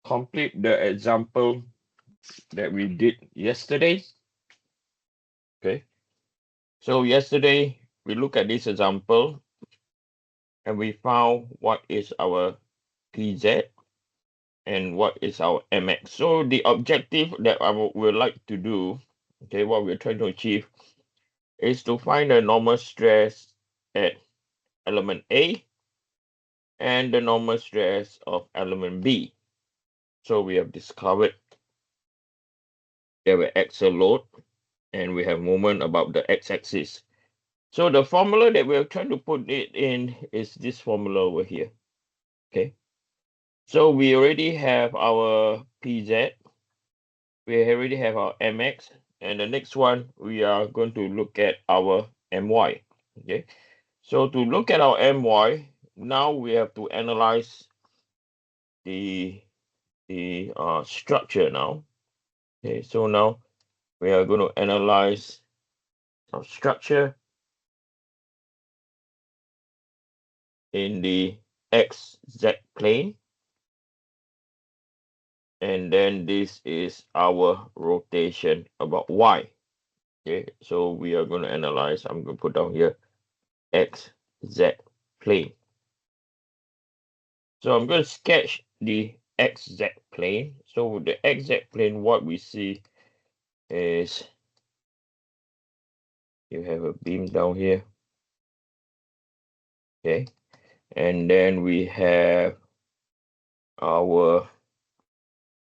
complete the example that we did yesterday. Okay. So yesterday we looked at this example and we found what is our PZ and what is our MX. So the objective that I would like to do, okay, what we're trying to achieve is to find the normal stress at element A and the normal stress of element B. So we have discovered there were axial load and we have moment about the x-axis. So the formula that we're trying to put it in is this formula over here. Okay. So we already have our PZ, we already have our MX, and the next one we are going to look at our MY. Okay. So to look at our MY, now we have to analyze the structure now. Okay, so now we are going to analyze our structure in the XZ plane. And then this is our rotation about Y. Okay, so we are going to analyze, I'm going to put down here, XZ plane. So I'm going to sketch the XZ plane. So the XZ plane, what we see is you have a beam down here. Okay, and then we have our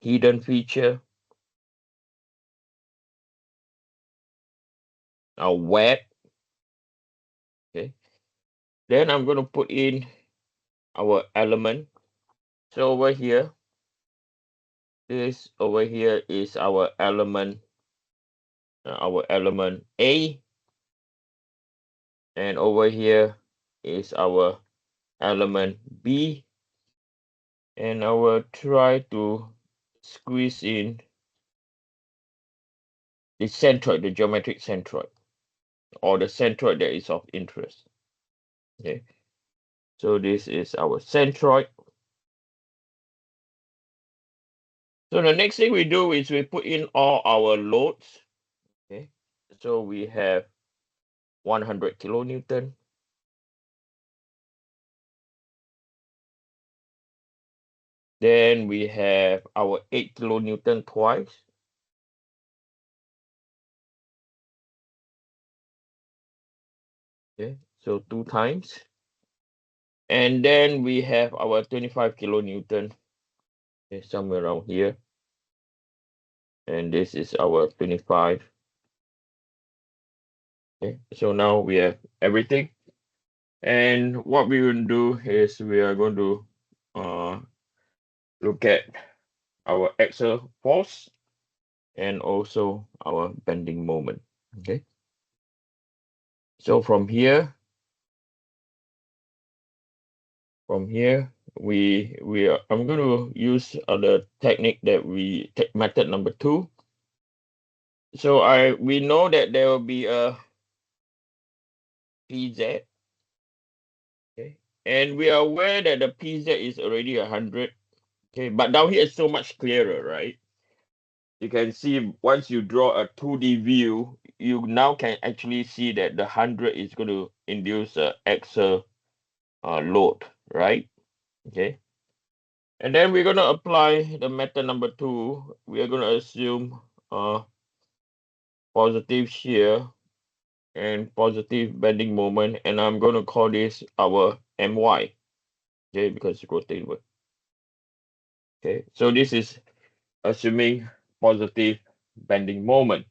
hidden feature, our wet. Okay, then I'm going to put in our element. So over here, this over here is our element A, and over here is our element B, and I will try to squeeze in the centroid, the geometric centroid, or the centroid that is of interest. Okay, so this is our centroid. So the next thing we do is we put in all our loads. Okay, so we have 100 kilonewton. Then we have our 8 kilonewton twice. Okay, so 2 times. And then we have our 25 kilonewton, okay, somewhere around here. And this is our 25. Okay, so now we have everything. And what we will do is we are going to look at our axial force and also our bending moment. Okay. So from here, I'm going to use the technique that method number 2. So we know that there will be a PZ. Okay, and we are aware that the PZ is already 100. Okay, but down here it's so much clearer, right? You can see once you draw a 2D view, you now can actually see that the 100 is going to induce a axial load, right? Okay, and then we're going to apply the method number 2. We are going to assume positive shear and positive bending moment, and I'm going to call this our MY. Okay, because it's rotatable. Okay, so this is assuming positive bending moment.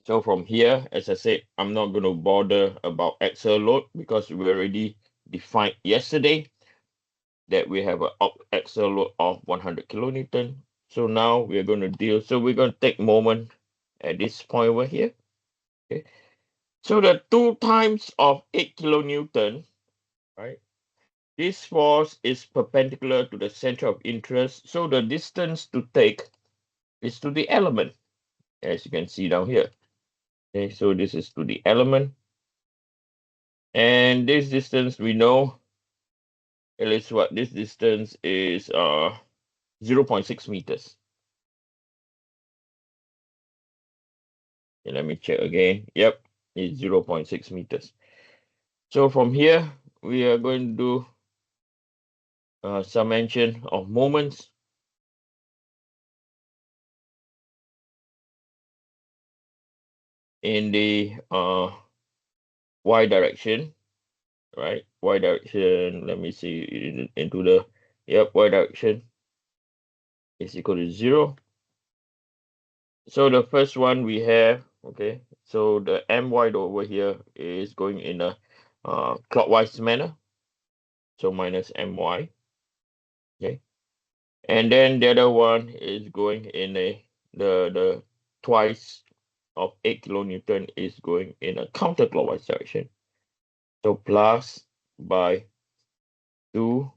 So from here, as I said, I'm not going to bother about axial load because we already defined yesterday that we have an axial load of 100 kilonewton. So now we're going to deal. So we're going to take moment at this point over here. Okay. So the 2 times of 8 kilonewton, right? This force is perpendicular to the center of interest. So the distance to take is to the element, as you can see down here. Okay, so this is to the element. And this distance we know It is what this distance is 0.6 meters. Okay, let me check again. Yep, it's 0.6 meters. So from here, we are going to do summation of moments. In the y direction, right? Y direction, let me see into the, yep, y direction is equal to 0. So the first one we have, okay, so the my over here is going in a clockwise manner, so minus my, okay, and then the other one is going in a the twice of 8 kilonewton is going in a counterclockwise direction, so plus by 2.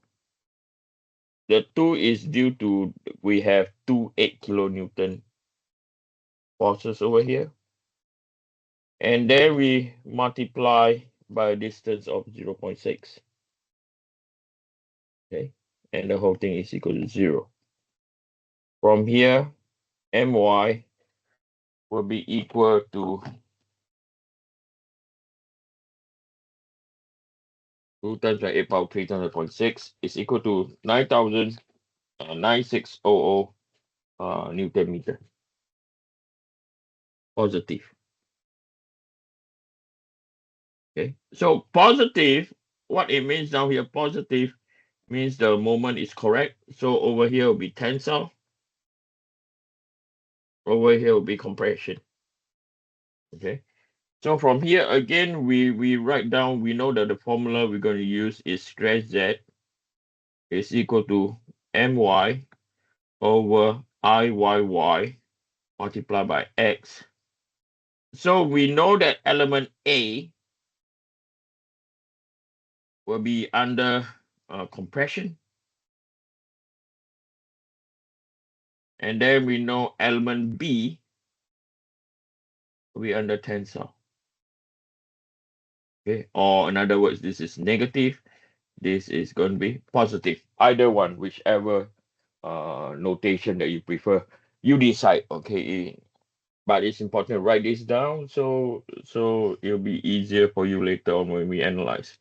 The 2 is due to we have two 8 kilonewton forces over here. And then we multiply by a distance of 0.6. Okay. And the whole thing is equal to 0. From here, my will be equal to 2 times by 8 power 3 times 0.6 is equal to 9,9600 Newton meter. Positive. Okay. So positive, what it means down here, positive means the moment is correct. So over here will be tensile. Over here will be compression. Okay. So from here again, we write down, we know that the formula we're going to use is stress Z is equal to my over Iyy multiplied by x. So we know that element A will be under compression. And then we know element B will be under tensile. Okay, or in other words, this is negative. This is going to be positive. Either one, whichever notation that you prefer, you decide. Okay, but it's important to write this down so it'll be easier for you later on when we analyze.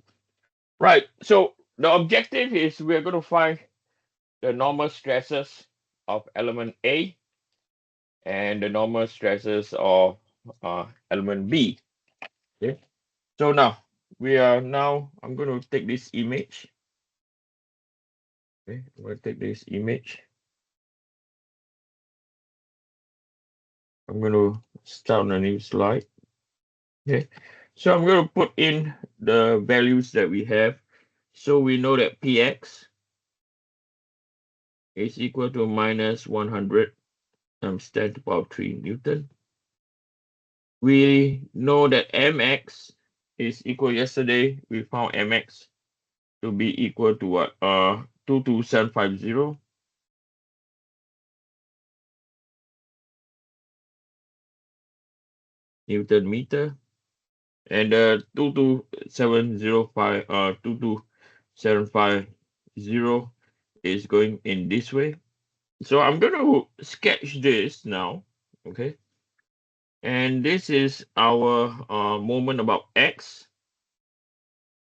Right. So the objective is we're going to find the normal stresses of element A and the normal stresses of element B. Okay. So now I'm going to take this image. Okay, I'm going to take this image. I'm going to start on a new slide. Okay, so I'm going to put in the values that we have. So we know that Px is equal to minus 100 times 10 to the power 3 Newton. We know that Mx is equal, yesterday we found Mx to be equal to what? 22750 Newton meter. And 22750 is going in this way. So I'm going to sketch this now, okay? And this is our moment about x.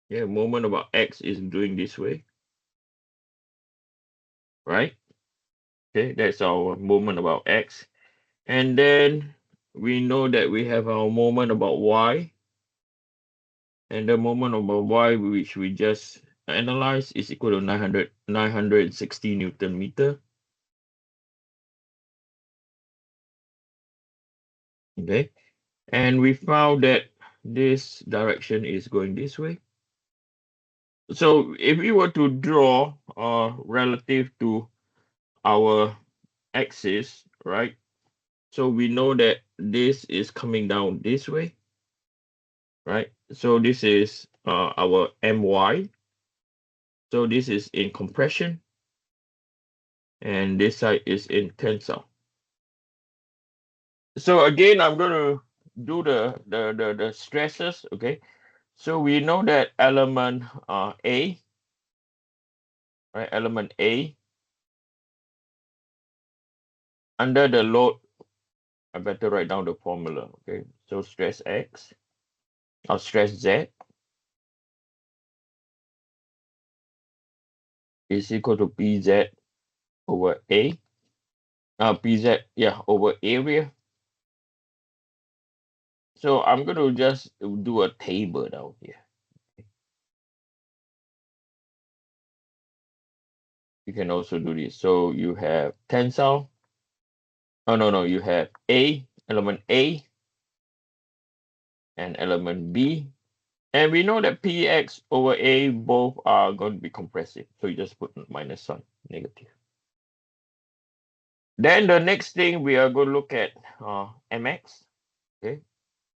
Yeah, moment about x is doing this way, right? Okay, that's our moment about x. And then we know that we have our moment about y. And the moment about y, which we just analyzed, is equal to 960 Newton meter. Okay, and we found that this direction is going this way. So if we were to draw relative to our axis, right? So we know that this is coming down this way, right? So this is our my. So this is in compression, and this side is in tensile. So again, I'm going to do the stresses, okay? So we know that element A right? Element A, under the load, I better write down the formula, okay? So stress X, or stress Z is equal to PZ over A, PZ, yeah, over area. So I'm going to just do a table down here. You can also do this. So you have tensile. Oh, no, you have element A, and element B. And we know that Px over A both are going to be compressive. So you just put minus sign, negative. Then the next thing we are going to look at Mx. Okay.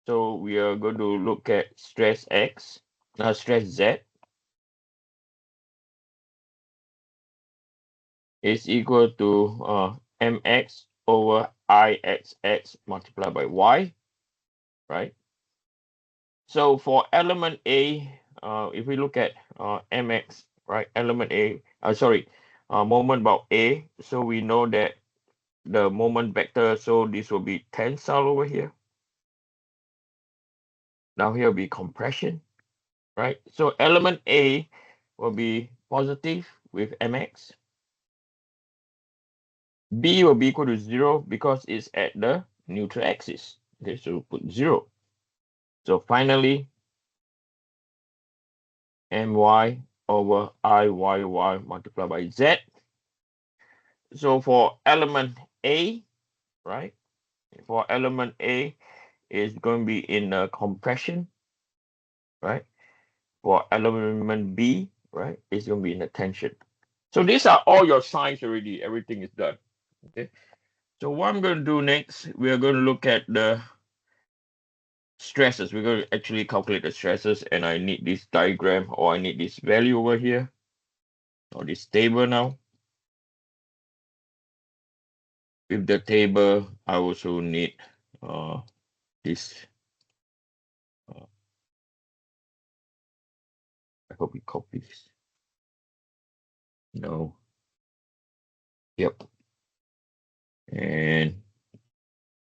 So we are going to look at stress X, stress Z is equal to Mx over Ixx multiplied by Y, right? So for element A, if we look at Mx, right, element A, moment about A, so we know that the moment vector, so this will be tensile over here. Now here will be compression, right? So element A will be positive with Mx. B will be equal to 0 because it's at the neutral axis. Okay, so put 0. So finally, my over Iyy multiplied by z. So for element A, right? For element A, is going to be in compression, right? For element B, right, it's going to be in a tension. So these are all your signs already. Everything is done. Okay. So what I'm going to do next, we are going to look at the stresses. We're going to actually calculate the stresses, and I need this diagram, or I need this value over here, or this table now. With the table, I also need this. I hope it copies. No. Yep. And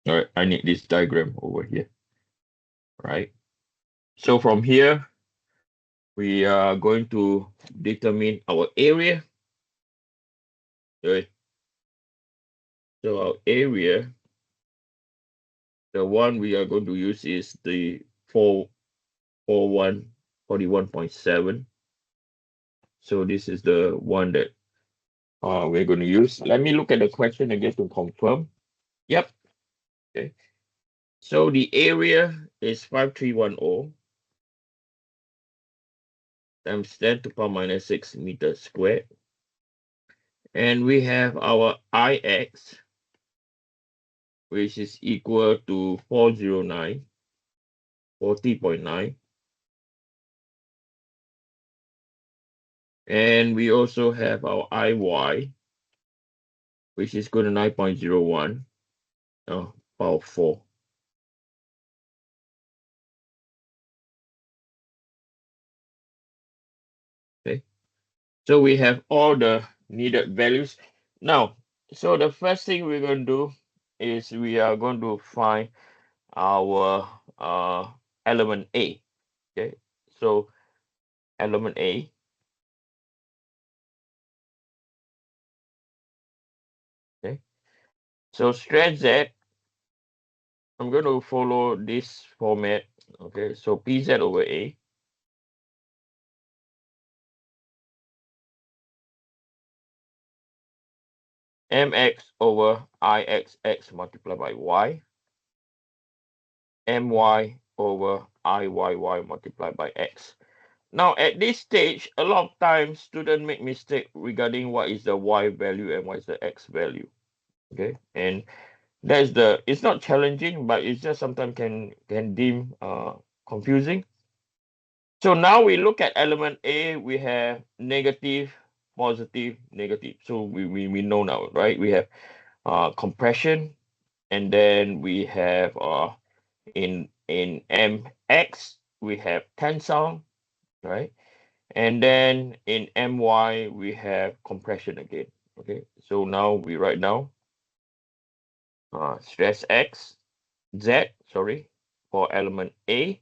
all right, I need this diagram over here, right? So from here, we are going to determine our area. Okay. So our area, the one we are going to use is the 41.7. So this is the one that we're going to use. Let me look at the question again to confirm. Yep. Okay. So the area is 5310 times 10 to the power minus 6 meters squared. And we have our Ix, which is equal to 40.9. And we also have our Iy, which is equal to 9.01, power 4. Okay. So we have all the needed values. Now, so the first thing we're going to do is we are going to find our element A. Okay. So element A. Okay. So stress Z, I'm going to follow this format. Okay. So PZ over A. Mx over Ixx multiplied by Y. My over Iyy multiplied by X. Now, at this stage, a lot of times students make mistake regarding what is the Y value and what is the X value. Okay. And that's it's not challenging, but it's just sometimes can deem confusing. So now we look at element A, we have negative, positive, negative. So we know now, right? We have compression, and then we have in mx we have tensile, right? And then in my, we have compression again. Okay, so now we write down stress z, sorry, for element A.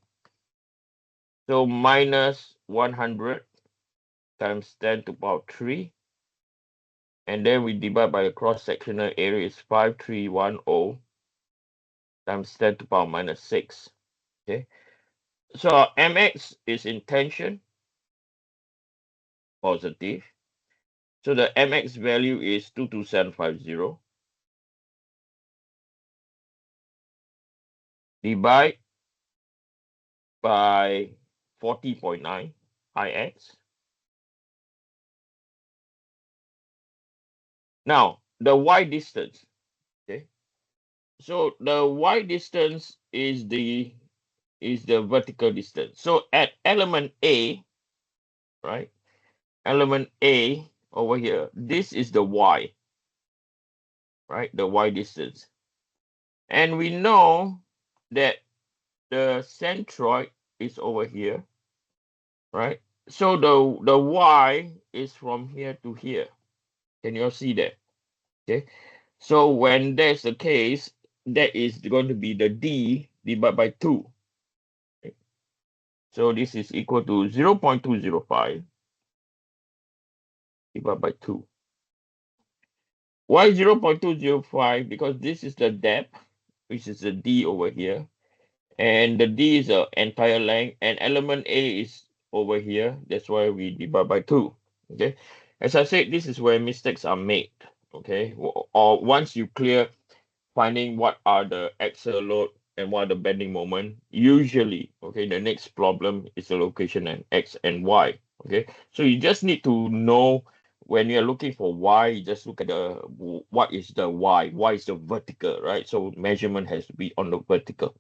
So minus 100 times 10 to the power 3. And then we divide by the cross-sectional area is 5310 times 10 to the power minus 6. Okay, so our mx is in tension, positive. So the mx value is 22750. Divide by 40.9 Ix. Now, the y distance, okay? So the y distance is the vertical distance. So at element A, right? Element A over here, this is the y, right? The y distance. And we know that the centroid is over here, right? So the y is from here to here. Can you all see that? Okay. So when that's the case, that is going to be the d divided by 2. Okay. So this is equal to 0.205 divided by 2. Why 0.205? Because this is the depth, which is the d over here. And the d is the entire length, and element A is over here. That's why we divide by 2. Okay. As I said, this is where mistakes are made. Okay. Or once you clear finding what are the axial load and what are the bending moment, usually, okay, the next problem is the location and x and y. Okay, so you just need to know when you're looking for y, you just look at the what is the y is the vertical, right? So measurement has to be on the vertical.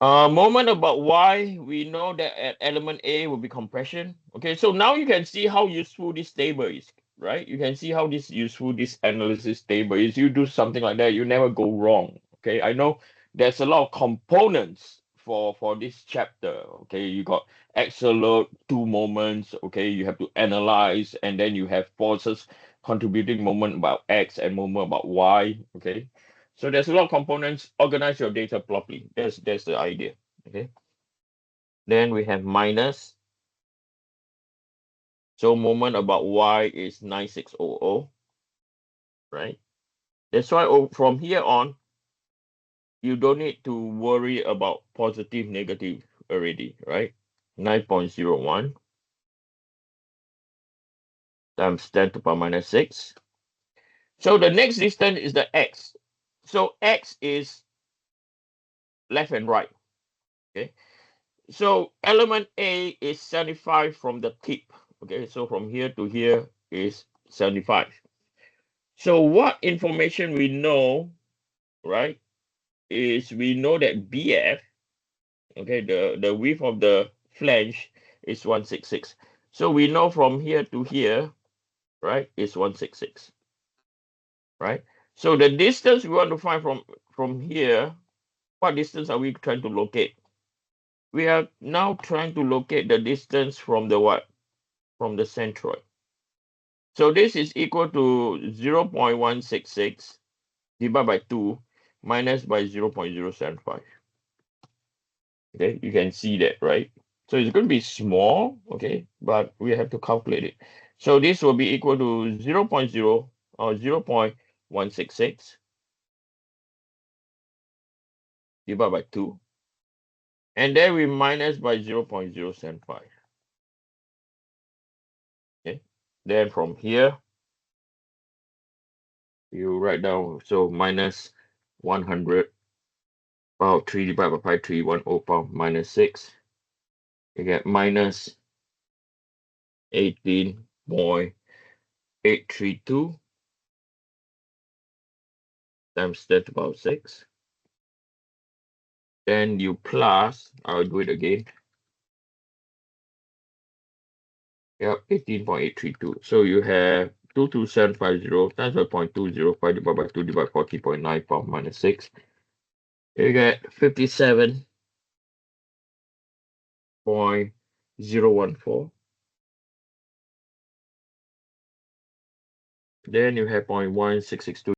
Moment about why we know that at element A will be compression. Okay, so now you can see how useful this table is, right? You can see how this analysis table is. You do something like that, you never go wrong. Okay, I know there's a lot of components for this chapter. Okay, you got axial load, two moments. Okay, you have to analyze, and then you have forces contributing moment about X and moment about Y. Okay, so there's a lot of components. Organize your data properly. That's the idea. Okay. Then we have minus. So moment about y is 9600. Right. That's why from here on, you don't need to worry about positive, negative already. Right. 9.01 times 10 to the power minus 6. So the next distance is the x. So x is left and right. Okay. So element A is 75 from the tip. Okay, so from here to here is 75. So what information we know, right, is we know that BF, okay, the width of the flange is 166. So we know from here to here, right, is 166, right? So the distance we want to find from here, what distance are we trying to locate? We are now trying to locate the distance from the what? From the centroid. So this is equal to 0.166 divided by 2 minus by 0.075. Okay, you can see that, right? So it's going to be small, okay, but we have to calculate it. So this will be equal to 0.0 or 0.166 divided by 2. And then we minus by 0.075. Okay, then from here, you write down, so minus 100 power 3 divided by 5310 power minus 6. You get minus 18.832 times 10 to the power 6. Then you plus, I'll do it again. Yep, 18.832. So you have 22750 times by 0.205 divided by 2 divided by 40.9 power minus 6. You get 57.0 0.014. Then you have 0.1662